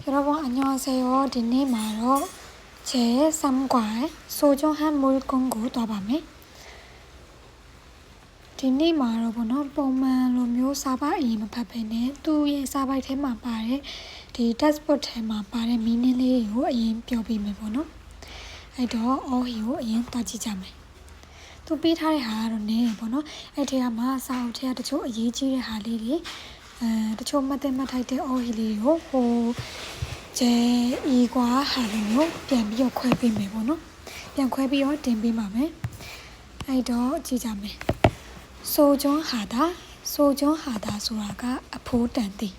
여러분 안녕하세요. 디니 마로 제 3과 소중한 물건고 도밤에 디니 마로 보는 뽕만 로묘 사바이 마파페네 뚜의 사바이 테마 빠레 디 데스포트 테마 빠레 미니리요 아인 뼈비메 보노 아이도 어히요 아인 따지자메 또 비타레 하로네 보노 에테야 마 사우테야တချို့ အရေးကြီးတဲ့ ဟာလေးတွေတချို့ မတ်ထိုက်တဲ့ အော်ဟီလေးကိုဟိုကျဲဤကွာဟာလေးမျိုးပြန်ပြီးတော့ခွဲပေးမယ်ပေါ့နော်ပြန်ခွဲပြီးတော့တင်ပေးပါမယ်အဲ့တော့ကြည့်ကြမယ်ဆိုကျွန်းဟာတာဆိုတာကအဖိုးတန်သည်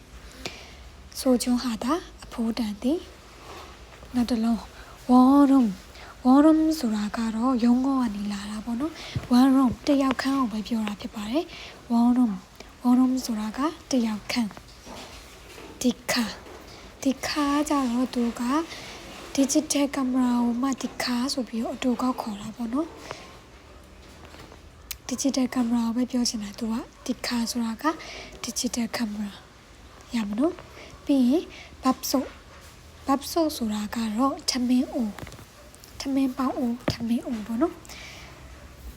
ဆိုကျွန်းဟာတာအဖိုးတန်သည်နောက်တစ်လုံးဝေါ်ရုံဆိုတာကတော့ရုံးကောကနေလာတာပေါ့နော်ဝမ်ရုံတယောက်ခန်းကိုပဲပြောတာဖြစ်ပါတယ်ဝေါ်ရုံဆိုတာကတယောက်ခန်းဒီခါကြတော့သူက digital camera ကိုမှဒီခါဆိုပြီးတော့အတူကောက်ခေါ်တာပေါ့နော် digital camera ကိုပဲပြောချင်တာသူကဒီခါဆိုတာက digital camera ရမလို့ပြီးရင်ဘပ်ဆိုဆိုတာကတော့ထမင်းအိုပေါ့နော်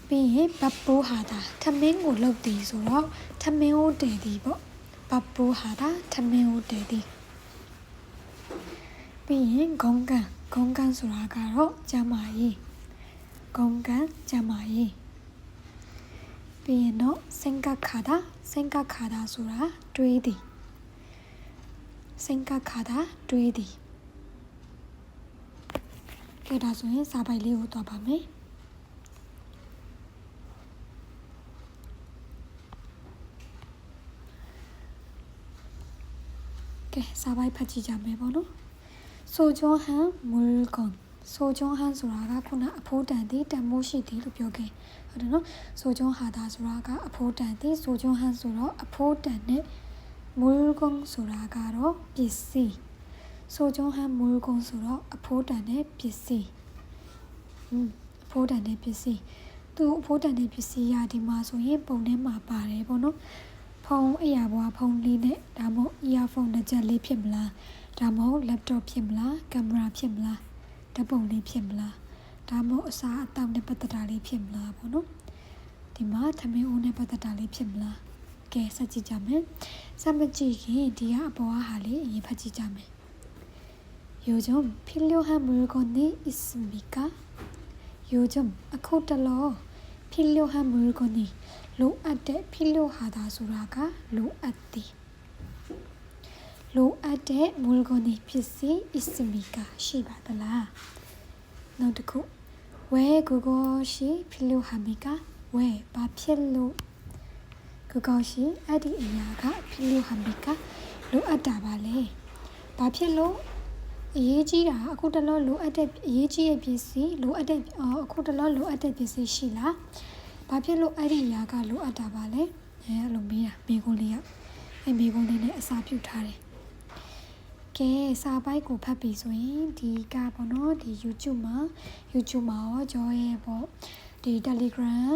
ပြီးရင်ဘပ်ပိုးဟာတာထမင်းကိုလုပ်တယ်ဆိုတော့ထမင်းကိုတည်သည်ပေါ့ဘပ်ပိုးဟာတာထမင်းကိုတည်သည်ပြီးရင်ဂုံကန်ဆိုတာကတော့ကျမကြီးဂုံကန်ကျမကြီးပြီးရင်တော့စင်ကခါတာဆိုတာတွေးသည်ကဲဒါဆိုရင်စာပိုက်လေးကိုသွားပါမယ်ကဲစာပိုက်ဖတ်ကြည့်ကြမယ်ပေါ့နော်소중한 물건 소중한ဆိုတာကခုနအဖိုးတန်သည်တန်မိုးရှိသည်လို့ပြောခဲ့ဟုတ်တယ်နော်소중하다ဆိုတာကအဖိုးတန်သည်소중한ဆိုတော့အဖိုးတန်နဲ့ 물건ဆိုတာကတော့ပစ္စည်း소중한 물건ဆိုတော့အဖိုးတန်နဲ့ပစ္စည်းအဖိုးတန်နဲ့ပစ္စည်းသူအဖိုးတန်နဲ့ပစ္စည်းရဒီမှာဆိုရင်ပုံထဲမှာပါတယ်ပေါ့နော်ဖုန်းအရာပေါ်ဖုန်းလေးနဲ့ဒါမှမဟုတ် earphone တစ်ချက်လေးဖြစ်မလားဒါမှမဟုတ် laptop ဖြစ်မလားကင်မရာဖြစ်မလားဓာတ်ပုံလေးဖြစ်မလားဒါမှမဟုတ်အစားအသောက်နဲ့ပတ်သက်တာလေးဖြစ်မလားပေါ့နော်ဒီမှာသမင်းအိုးနဲ့ပတ်သက်တာလေးဖြစ်မလားကဲဆက်ကြည့်ကြမယ်စမကြည့်ခင်ဒီကအပေါ်ဟာလေးအရင်ဖတ်ကြည့်ကြမယ်요즘 필요한 물건이 있습니까? 요즘အခုတလော필요한 물건이လိုအပ်တဲ့필요하다ဆိုတာကလိုအပ်သည်လိုအပ်တဲ့ 물건이 필시 있습니까?ရှိပါသလားနောက်တစ်ခု왜 그것이 필요합니까? 왜ဘာဖြစ်လို့그것이အဲ့ဒီအရာက필요합니까?လိုအပ်တာပါလေဘာဖြစ်လို့အရေးကြီးတာအခုတလောလိုအပ်တဲ့အရေးကြီးတဲ့ပစ္စည်းလိုအပ်တဲ့အခုတလောလိုအပ်တဲ့ပစ္စည်းရှိလားဘာဖြစ်လို့အဲ့ဒီအရာကလိုအပ်တာပါလဲအဲ့လိုမေးတာမိကုန်းလေးကအဲ့မိကုန်းလေးနဲ့အစာပြုတ်ထားတယ်ကဲစာပိုက်ကိုဖတ်ပြီဆိုရင်ဒီကပေါ့နော်ဒီ YouTube မှာရောကြောရဲ့ပေါ့ဒီ Telegram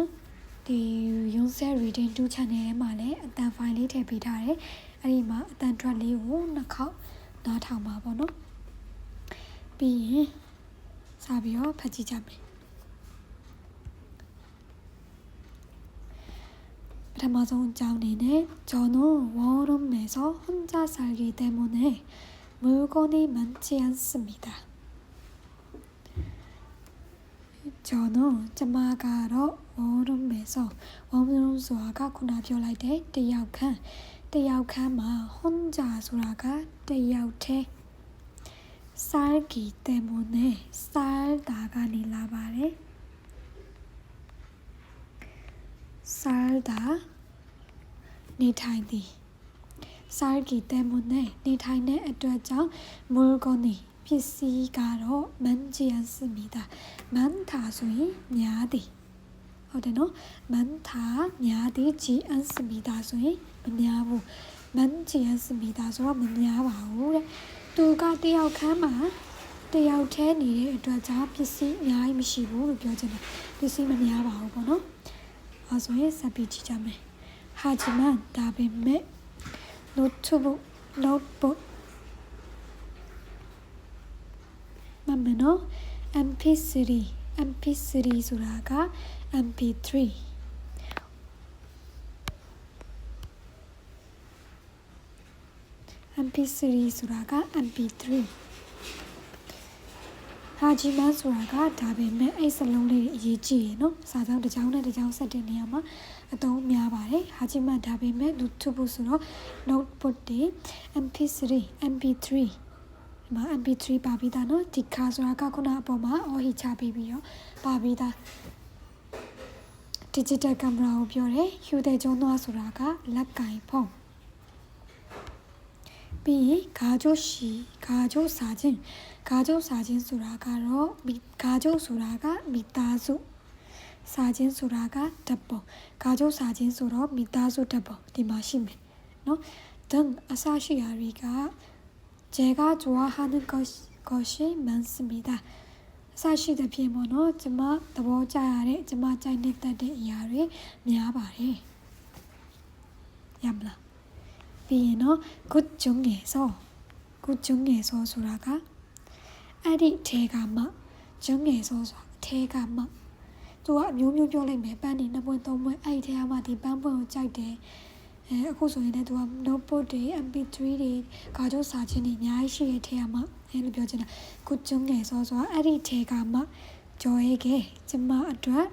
ဒီ User Reading 2 Channel ထဲမှာလည်းအတန်ဖိုင်လေးထည့်ပေးထားတယ်အဲ့ဒီမှာအတန်ထွက်လေးကိုနှစ်ခေါက်နားထောင်ပါပေါ့နော်ပြီးရင်စာပြီးတော့ဖတ်ကြည့်ကြမယ်ပထမဆုံးအကြောင်းအနေနဲ့저는 워룸에서 혼자 살기 때문에 물건이 많지 않습니다. 저는 저마가로 워룸에서 워룸ဆိုတာကခုနပြောလိုက်တဲ့တယောက်ခန်းမှာ혼자ဆိုတာကတယောက်တည်း살기 때문에 살다가နေလာပါတယ်살다နေထိုင်သည်살기 때문에နေထိုင်တဲ့အတွက်ကြောင့် 물건이ပစ္စည်းကတော့많지 않습니다. 많다ဆိုရင်များသည်ဟုတ်တယ်နော်많다များသည် 않습니다ဆိုရင်မများဘူး많지 않습니다ဆိုတော့မများပါဘူးတဲ့သူကတယောက်ခန်းမှာတယောက်တည်းနေတဲ့အတွက်ကြောင့်ပစ္စည်းအများကြီးမရှိဘူးလို့ပြောချင်တယ်ပစ္စည်းမများပါဘူးပေါ့နော်အဲဆိုရင်ဆက်ပြီးကြည့်ကြမယ် 하지만 다음에 노트북 မှန်နော် MP3 ဆိုတာက MP3 ဆိုတာက MP3 ဟာဂျီမန်ဆိုတာကဒါပေမဲ့အဲ့စလုံးလေးအရေးကြီးရယ်နော်စာကြောင်းတစ်ကြောင်းနဲ့တစ်ကြောင်းဆက်တဲ့နေရာမှာအသုံးများပါတယ်ဟာဂျီမန်ဒါပေမဲ့လူထုဖို့ဆိုတော့ notebook တွေ MP3 ဒီမှာ MP3 ပါပြီးသားနော်ဒီခါဆိုတာကခုနအပေါ်မှာအော်ဟီချပြီးတော့ပါပြီးသား digital camera ကိုပြောတယ်ဟျူတဲ့ကျုံးသွားဆိုတာကလက်ကင်ဖုန်းပြီးရင်ဂါကျိုစာချင်းဆိုတာကတော့ဂါကျိုဆိုတာကမိသားစုစာချင်းဆိုတာကဓာတ်ပုံဂါကျိုစာချင်းဆိုတော့မိသားစုဓာတ်ပုံဒီမှာရှိမယ်နော်等အစရှိရာတွေက제가 좋아하는 것이 많습니다. 사실 대표는 정말 더보자래 정말 짜릿한 이야기 많아요. 얌라. 비는 그 중에서 수라가 아리 대가마 중에서 대가마 또 묘묘묘래 몇 번이 나본 너무 아이 대가마 디반본 짜대 အခုဆိုရင်လည်းသူက notebook တွေ MP3 တွေကားကြိုးစာချင်းတွေအများကြီးရှိတဲ့ထဲမှာအဲ့လိုပြောချင်တာခုကျုံငယ်စောအဲ့ဒီထဲကမှကြော်ရဲခဲ့ကျမအတွက်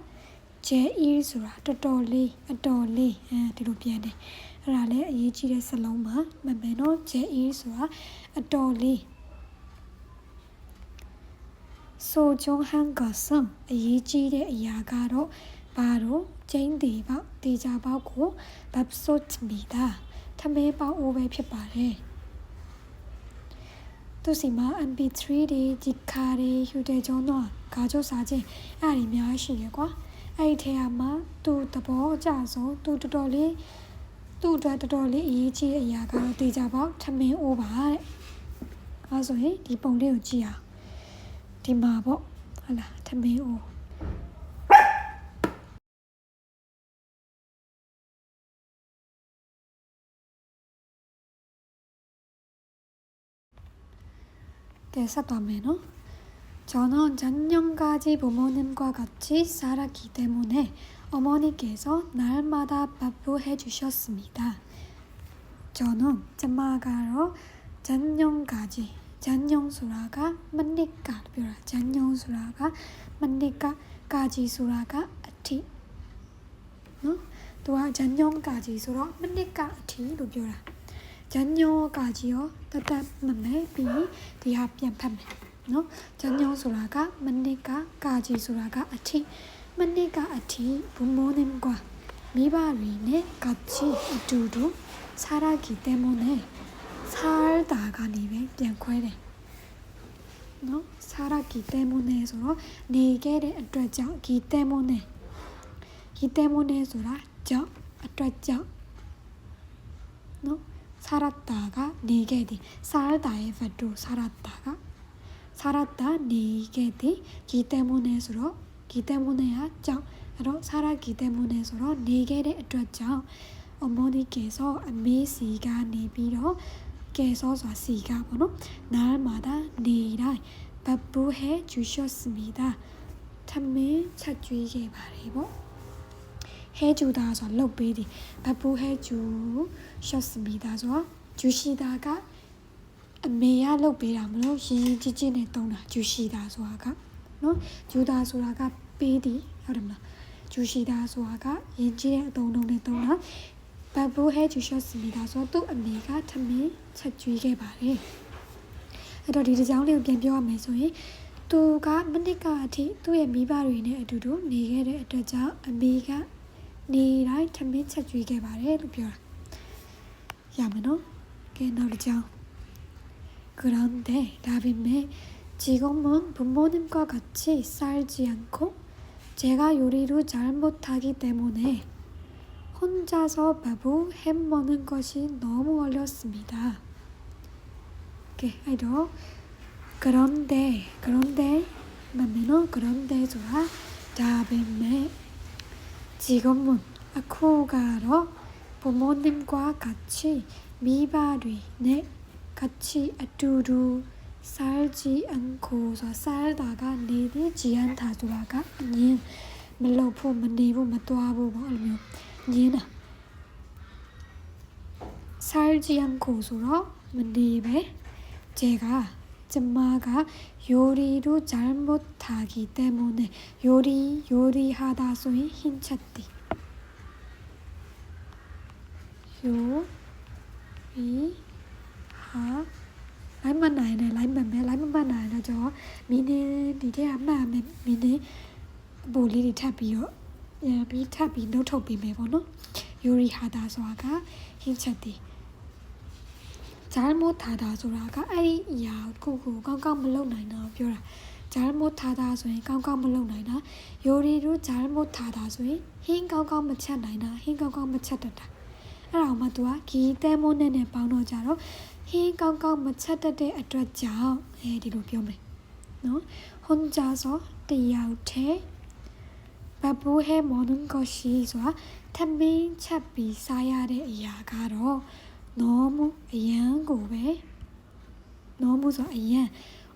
ကျဲအီးဆိုတာတော်တော်လေးဒီလိုပြန်တယ်အဲ့ဒါလည်းအရေးကြီးတဲ့စလုံးမှာမမယ်နော်ကျဲအီးဆိုတာအတော်လေးဆိုကြုံဟန်ကဆန်အရေးကြီးတဲ့အရာကတော့ဘာလို့ကျင်းတီပေါက်တေချာပေါက်ကိုဘပ်ဆုတ်မိတာထမဲပေါက်အိုးပဲဖြစ်ပါတယ်သူစီမှာ MP3 တွေဒီကားတွေယူတဲ့ကြောင်းတော့ဂါကျိုးစာချင်းအဲ့ဒီများရှိရကွာအဲ့ဒီထဲမှာသူသဘောကျဆုံးသူတော်တော်လေးအရေးကြီးတဲ့အရာကတော့တေချာပေါက်ထမင်းအိုးပါတဲ့အဲဆိုရင်ဒီပုံလေးကိုကြည့်အောင်ဒီမှာပေါ့ဟုတ်လားထမင်းအိုးဆက်သွားမယ်နော် 저는 작년까지 부모님과 같이 살았기 때문에 어머니께서 날마다 밥을 해주셨습니다. 저는 엄마가로 작년수라가 만니까 작년수라가 만니까 까지 수라가 아티 또 작년까지 수라 만니까 아티로 표라 작년까지요 따뜻함에 비 디합ပြန်ဖတ်မယ်နော်작년 수라가 만니까 까지 수라가 아티 만니까 아티 부모님과 미바리네 같이 두두 살았기 때문에 살다가 니베ပြန်ခွဲတယ်နော်살았기 때문에 서로 네개의အတွက်ကြောင့် 기 때문에ဆိုတာကြောင့်အတွက်ကြောင့်နော်살았다가 네개디 살다의 verb 살았다 네개디 기 때문에 서로 기 때문에야ကြောင့်အဲ့တော့살았기 때문에 서로 네개의အတွက်ကြောင့် 어머니께서 아메시가 내비로 깨서서 시가 번호 날마다 내일날 밥부해 주셨습니다. 참매 찾주이게 바래고 해주다서 럭베디 밥부해 주셨습니다. 저 주시다가 매야 럭베라므로 시지진에 떠나 주시다 소아가 너 주다 소라가 베디 여름나 주시다 소아가 인지에 떠나 밥부해 주셨습니다. 저도 언니가 참미 찾주이게 바래.အဲ့တော့ဒီကြောင်းလေးကိုပြန်ပြောရမယ်ဆိုရင်သူကမနစ်ကအထိသူ့ရဲ့မိဘတွေနဲ့အတူတူနေခဲ့တဲ့အတွက်ကြောင့်အမေကနေတိုင်းထမင်းချက်ကျွေးခဲ့ပါတယ်လို့ပြောတာရမယ်နော်ကဲနောက်တစ်ကြောင်း 그런데 다빈매 지금은 부모님과 같이 살지 않고 제가 요리를 잘 못하기 때문에 혼자서 밥을 해먹는 것이 너무 어렵습니다. 아이도 그런데 맞네요. 그런데 좋아 다음에 지금은 아쿠가로 부모님과 같이 미바리네 같이 아두두 살지 않고 살다가 내디 지않다 소라가 닌 물러포 문내부 못도하고 뭐 알면 니나 살지 않고 소라 문내배 제가 쩨마가 요리도 잘 못하기 때문에 요리하다 소위 힘찼디 요리하 lấy bên này lấy bên này là cho mini đi theo mà mini bồ đi tháp bị tháp bị nấu thầu bị mẹ vào nó yuri hada soaga hinchati 잘못하다 소라가 ai 야 고고 깡깡 물론 나이나ပြောတာ잘못하다ဆိုရင်ကောင်းကောင်းမလုပ်နိုင်တာ요리도 잘못하다ဆိုရင်ဟင်းကောင်းကောင်းမချက်နိုင်တာဟင်းကောင်းကောင်းမချက်တတ်တာအဲ့ဒါမှ तू ကဂီတဲမိုးနဲ့ပေါင်းတော့ကြတော့ဟင်းကောင်းကောင်းမချက်တတ်တဲ့အတွက်ကြောင့်ဒီလိုပြောမယ်နော်혼자서တယောက်တည်း밥을 해 먹는 것이ဆိုတာထမင်းချက်ပြီးစားရတဲ့အရာကတော့너무 아양고ပဲ너무ဆိုအရန်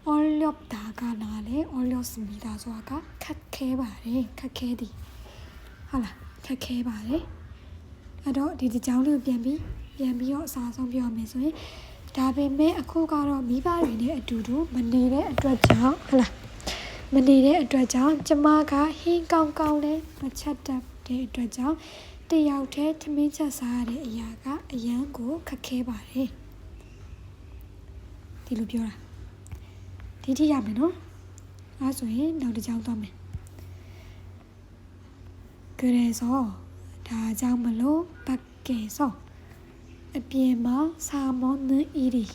어렵다가 나래 어렵습니다ဆိုတာခက်ခဲပါတယ်ခက်ခဲသည်ဟုတ်လားခက်ခဲပါတယ်အဲ့တော့ဒီကြောင်းလေးပြန်ပြီးတော့အစားဆုံးပြောရမယ်ဆိုရင်ဒါပေမဲ့အခုကတော့မိဘတွေနဲ့အတူတူမနေတဲ့အတွက်ကြောင့်ဟုတ်လားမနေတဲ့အတွက်ကြောင့်ကျမကဟင်းကောင်းကောင်းလေးမချက်တတ်တဲ့အတွက်ကြောင့်တယောက်တည်းထမင်းချက်စားရတဲ့အရာကအရန်ကိုခက်ခဲပါတယ်ဒီလိုပြောတာဒီထိရမယ်နော်အဲဆိုရင်နောက်တစ်ကြောင်းသွားမယ်그래서ဒါကြောင့်မလို့밖에서အပြင်မှာ사 먹는 일이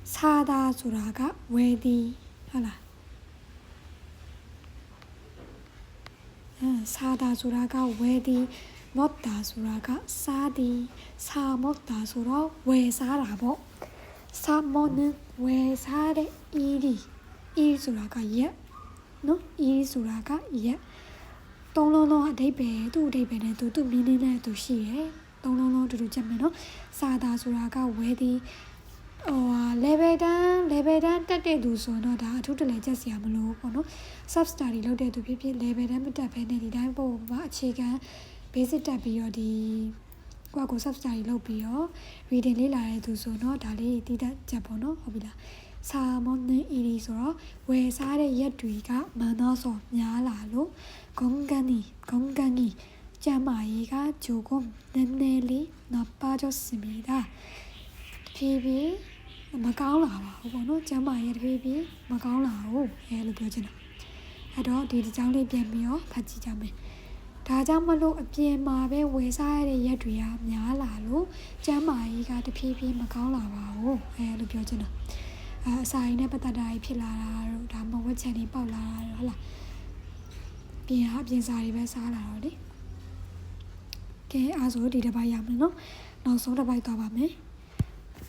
사다 소라가 왜디 하라 사다 소라가 왜디 먹다 소라가 사디 사 먹다 소라 왜 사라고 사 먹는 왜 사래 일이 일 소라가 예နော်일 소라가 예သုံးလုံးလုံးအဓိပ္ပာယ်သူ့အဓိပ္ပာယ်နဲ့သူမီနင်းနဲ့သူရှိတယ်သုံးလုံးလုံးတူတူချက်မယ်နော်စာတာဆိုတာကဝဲသည်level တန်းတက်တဲ့သူဆိုတော့ဒါအထူးတလဲချက်စရာမလိုပေါ့နော် sub study လုပ်တဲ့သူဖြစ်ဖြစ် level တန်းမတက်ဘဲနဲ့ဒီတိုင်းပုံမှာအခြေခံ basic တက်ပြီးတော့ဒီကို sub study လုပ်ပြီးတော့ reading လေးလာတဲ့သူဆိုတော့ဒါလေးတည်တတ်ချက်ပေါ့နော်ဟုတ်ပြီလားစာမနင်းအီဆိုတော့ဝယ်စားတဲ့ရက်တွေကမန်တော့ဆိုများလာလို့건강이ကျန်းမာရေးက조금နည်းနည်းလေး나빠졌습니다ဖြည်းဖြည်းမကောင်းလာပါဘူးပေါ့နော်ကျန်းမာရေးတဖြည်းဖြည်းမကောင်းလာဘူးလို့ပြောချင်တာအဲ့တော့ဒီကြောင်းလေးပြန်ပြီးတော့ဖတ်ကြည့်ကြမယ်ဒါကြောင့်မလို့အပြင်မှာပဲဝယ်စားရတဲ့ရက်တွေကများလာလို့ကျန်းမာရေးကတဖြည်းဖြည်းမကောင်းလာပါဘူးလို့ပြောချင်တာအစာရင်းနဲ့ပတ်သက်တာဖြစ်လာတာတို့ဒါမှဝက်ချန်တွေပေါက်လာတာဟုတ်လားပြင်စာတွေပဲစားလာတော့လေကဲအားဆိုဒီတစ်ပိုက်ရမယ်နော်နောက်ဆုံးတစ်ပိုက်သွားပါမယ်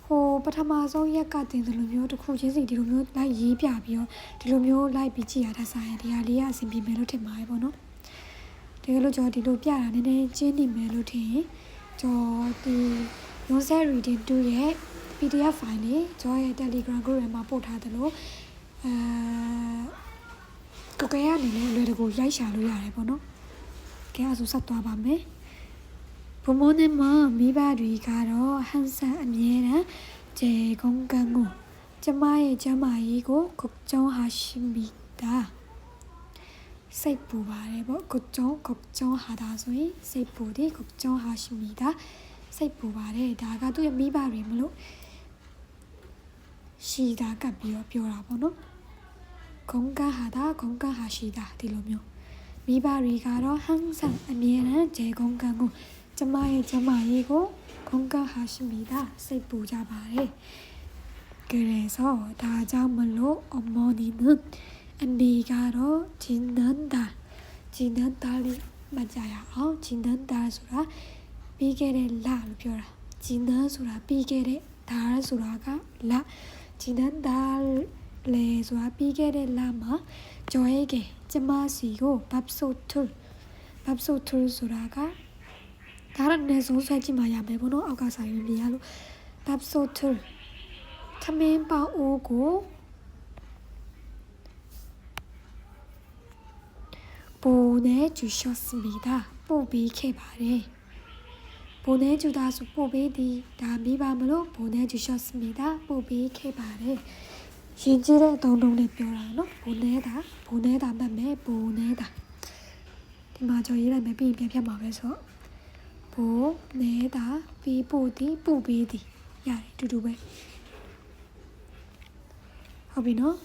ဟိုပထမဆုံးရက်ကတင်ဒီလိုမျိုးတစ်ခုချင်းစီဒီလိုမျိုးလိုက်ရေးပြပြီးတော့ဒီလိုမျိုးလိုက်ပြီးကြည့်ရတာစားရင်ဒီဟာလေးကအဆင်ပြေမယ်လို့ထင်ပါတယ်ပေါ့နော်တကယ်လို့ကျွန်တော်ဒီလိုပြတာနည်းနည်းကျင်းနေမယ်လို့ထင်ရင်ကျွန်တော်ဒီ Nonsense Reading 2ရဲ့ PDF file လေးကျွန်တော်ရဲ့ Telegram group ထဲမှာပို့ထားတယ်လို့ကိုကဲရနေလို့လွယ်တကူရိုက်ရှာလို့ရတယ်ပေါ့နော်ကဲအဲ့ဒါဆိုဆက်သွားပါမယ်ဘုံမနဲ့မမိဘတွေကတော့ဟန်ဆန်အမြဲတမ်းကျေကုန်းကန်ကိုကျမရဲ့ကျမကြီးကိုကုတ်ကျောင်းဟာရှိမိတာစိတ်ပူပါတယ်ပေါ့ကုတ်ကျောင်းဟာဒါဆိုရင်စိတ်ပူတယ်ကုတ်ကျောင်းဟာရှိမိတာစိတ်ပူပါတယ်ဒါကသူ့ရဲ့မိဘတွေမလို့ရှိတာကပ်ပြီးတော့ပြောတာပေါ့နော်건강하시다ဒီလိုမျိုးမိဘတွေကတော့ 항상 အမြဲတမ်းကျေကုန်းကန်ကိုကျမရဲ့ကျမကြီးကို건강하십니다စိတ်ပူကြပါတယ်그래서ဒါကြောင့်မလို့어머니는အမေကတော့지난달이 맞아요 지난달ဆိုတာပြီးခဲ့တဲ့လလို့ပြောတာ지난ဆိုတာပြီးခဲ့တဲ့달ဆိုတာကလ지난달လေဆိုတာပြီးခဲ့တဲ့လမှာ저에게ကျမစီကို밥솥을ဆိုတာက ဒါရနဲ့ဆုံးဆွဲကြည့်မှရမယ်ဘောနော်အောက်ကစာရွေးပြရလို့ဘပ်ဆိုထူထမင်းပေါအိုးကို보내주셨습니다. ပို့ပေးခဲ့ပါတယ်보내주다 소ပို့ပေးသည်ဒါမိပါမလို့보내주셨습니다. ပို့ပေးခဲ့ပါတယ်ရင်ကျေးတဲ့အသုံးလုံးနဲ့ပြောတာနော် 보내다မှတ်မယ် 보내다 ဒီမှာကြော်ရေးလိုက်မယ်ပြီးရင်ပြန်ဖြတ်မှာပဲဆိုတော့ 보내다 ပြီးပို့သည်ပို့ပေးသည်ရတယ်တူတူပဲဟုတ်ပြီနော်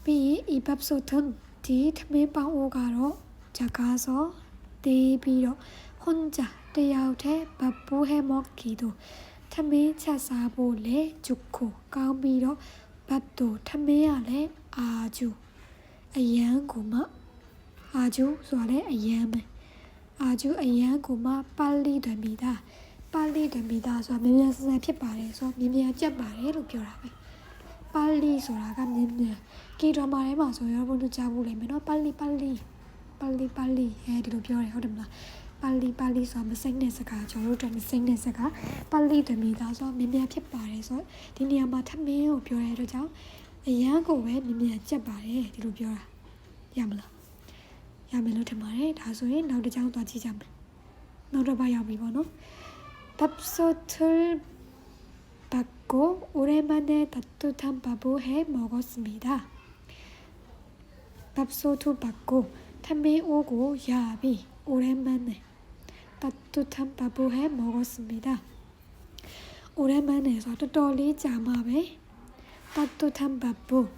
ပြီးရင် 이 밥솥은 ဒီထမင်းပေါင်းအိုးကတော့ဂျကားစောတေးပြီးတော့혼자တယောက်တည်းဘပူးဟဲမော့ကီတို့ထမင်းချက်စားဖို့လေဂျုခိုကောင်းပြီးတော့ဘတ်တို့ထမင်းရလဲအာဂျူအယံကိုမအာဂျူဆိုရလဲအယံပဲအာဂျူအယံကိုမပါဠိတမီတာပါဠိတမီတာဆိုတာမြင်မြန်ဆန်ဆန်ဖြစ်ပါတယ်ဆိုတော့မြင်မြန်ကြက်ပါတယ်လို့ပြောတာပဲပါဠိဆိုတာကမြင်မြန်ကီဒရမာထဲမှာဆိုရောဘုန်းတို့ကြားဖို့လိမ့်မယ်နော်ပါဠိအဲဒီလိုပြောတယ်ဟုတ်တယ်မလားပါဠိဆိုတာမစိမ့်တဲ့စကားကျွန်တော်တို့မစိမ့်တဲ့စကားပါဠိတမီတာဆိုမြင်မြန်ဖြစ်ပါတယ်ဆိုတော့ဒီနေရာမှာထမင်းကိုပြောတဲ့အတွက်ကြောင့်အရန်ကိုပဲမြင်မြန်ကြက်ပါတယ်ဒီလိုပြောတာရမလားရမယ်လို့ထင်ပါတယ်ဒါဆိုရင်နောက်တစ်ကြောင်းသွားကြည့်ကြမယ်နောက်တော့ပါရောက်ပြီပေါ့နော်밥솥을 받고 오랜만에 따뜻한 밥을 해 먹었습니다. 밥솥을 받고 탐미 오고 야비 오랜만에 따뜻한 밥을 해 먹었습니다. 오랜만에서 또돌리 자마베 따뜻한 밥을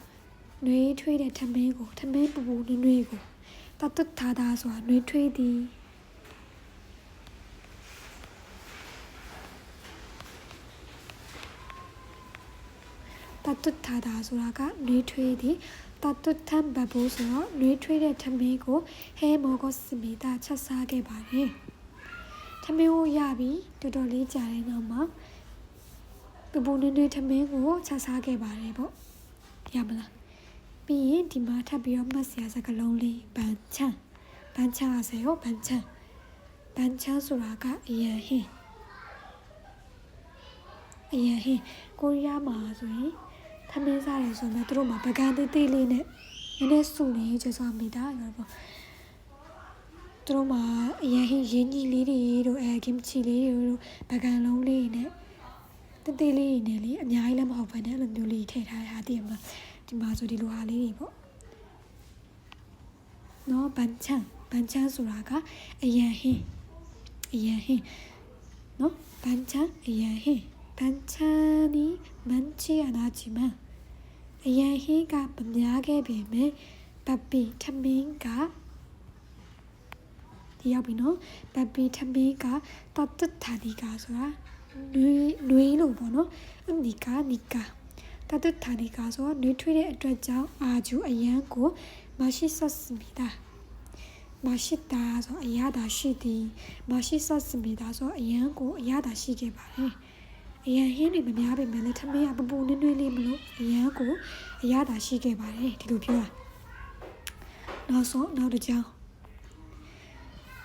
뇌ထွေးတဲ့ 탐미고 탐미 부부 뇌고 따뜻하다ဆိုတာ뇌ထွေးသည်따뜻하다ဆိုတာကနှွေးထွေးသည်따뜻한 밥을ဆိုတော့နှွေးထွေးတဲ့ထမင်းကိုဟဲ먹었습니다ချက်စားခဲ့ပါတယ်ထမင်းကိုရပြီးတော်တော်လေးကြာတဲ့နောက်မှာပပူနွေးနွေးထမင်းကိုချက်စားခဲ့ပါတယ်ပေါ့ရမလားပြီးရင်ဒီမှာထပ်ပြီးတော့မှတ်စရာစကားလုံးလေးဘန်ချန်하세요ဘန်ချန်ဆိုတာကအရန်ဟင်းကိုရီးယားမှာဆိုရင်ထမင်းစားတယ်ဆိုတော့သူတို့မှာပကံသေးသေးလေးနဲ့နည်းနည်းစုလေးကျစားမိတာရောပေါ့သူတို့မှာအရင်ဟင်းရင်းကြီးလေးတွေတို့ကင်ချီလေးတွေတို့ပကံလုံးလေးနဲ့သေးသေးလေးနဲ့လေအများကြီးလည်းမဟုတ်ဘဲနဲ့အဲ့လိုမျိုးလေးထည့်ထားတဲ့ဟာတည်မှာဒီမှာဆိုဒီလိုဟာလေးတွေပေါ့နော်ဘန်ချန်ဆိုတာကအရင်ဟင်းနော်ဘန်ချန်အရင်ဟင်း반찬이 많지 않았지만 아야희가 많게 비면 밥이 탐민가 디아비노 밥이 탐민가 따뜻하니까 소라 누이로 보노 니까 따뜻하니까 소라 누이트의အတွက်ကြောင့် 아주 아양고 맛있었습니다. 맛있다 소 아야다 시디 맛있었습니다 소 아양고 아야다 시게 바래အရန်ဟင်းတွေမများပေမဲ့လည်းထမင်းကပပူနွေးနွေးလေးမလို့အရန်ကိုအရသာရှိခဲ့ပါတယ်ဒီလိုပြောတာနောက်တစ်ကြောင်း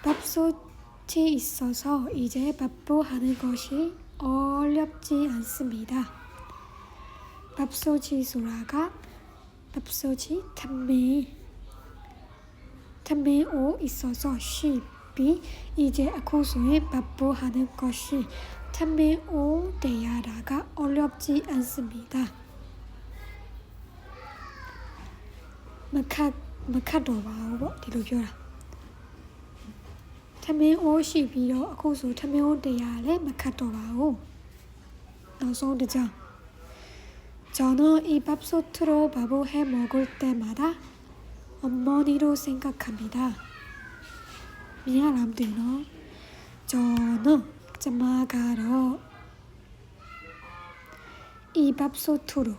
밥솥이 있어서 이제 밥을 하는 것이 어렵지 않습니다. 밥솥이 소라가 밥솥이 탐미 오 있어서 쉽이 이제 aku소에 밥을 하는 것이 탐미 오 대야라가 어렵지 않습니다.မခတ်တော့ပါဘူးပေါ့ဒီလိုပြောတာထမင်းအိုးရှိပြီးတော့အခုဆိုထမင်းအိုးတရားလည်းမခတ်တော့ပါဘူးနောက်ဆုံးတစ်ကြောင်း저는 이 밥솥으로 밥을 해 먹을 때마다 어머니로 생각합니다. 미안합니다. 저는ကျမကတော့이 밥솥으로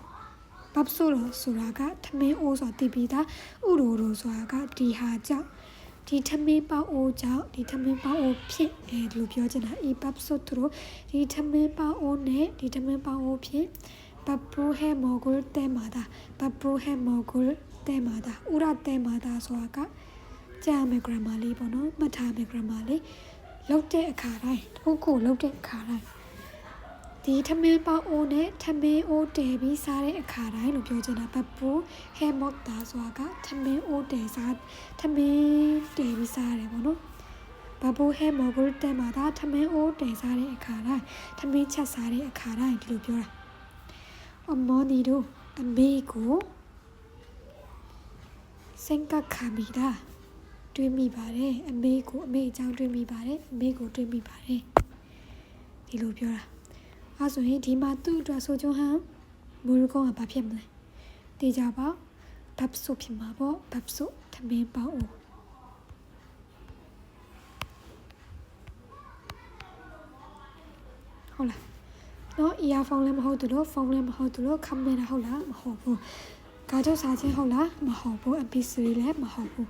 밥솥으로ဆိုတာကထမင်းအိုးဆိုတည်ပြီးသားဥရိုဆိုတာကဒီဟာကြောင့်ဒီထမင်းပေါအိုးကြောင့်ဒီထမင်းပေါအိုးဖြစ်ဒီလိုပြောချင်တာ이 밥솥으로ဒီထမင်းပေါအိုးနဲ့ဒီထမင်းပေါအိုးဖြစ်밥을 해 먹을 때마다 우라 때마다ဆိုတာကကြာမယ် grammar လေးပေါ့နော်မှတ်ထားမယ် grammar လေး လောက်တဲ့အခါတိုင်းတခုခုလောက်တဲ့အခါတိုင်းဒီထမင်းပေါအိုးနဲ့ထမင်းအိုးတည်ပြီးစားတဲ့အခါတိုင်းလို့ပြောချင်တာဘပူဟဲမော့တာဆိုတာကထမင်းအိုးတည်စားထမင်းတည်ပြီးစားရတယ်ပေါ့နော်ဘပူဟဲမော့ကိုတဲမှာဒါထမင်းအိုးတည်စားတဲ့အခါတိုင်းထမင်းချက်စားတဲ့အခါတိုင်းဒီလိုပြောတာအမောနီတို့အမေကိုစင်ကခါမီတာတွေးမိပါတယ်အမေကိုအမေအကြောင်းတွေးမိပါတယ်အမေကိုတွေးမိပါတယ်ဒီလိုပြောတာအဲဆိုရင်ဒီမှာသူ့အတွက်ဆိုကြဟန်မူရကုန်းကဘာဖြစ်မလဲတေချာပါဘပ်ဆုဖြစ်မှာပေါ့ဘပ်ဆုထမင်းပေါအိုဟုတ်လားနော် earphone လည်းမဟုတ်ဘူးလို့ဖုန်းလည်းမဟုတ်ဘူးလို့ကင်မရာဟုတ်လားမဟုတ်ဘူးကားကြောင့်စားခြင်းဟုတ်လားမဟုတ်ဘူး MP3 လည်းမဟုတ်ဘူး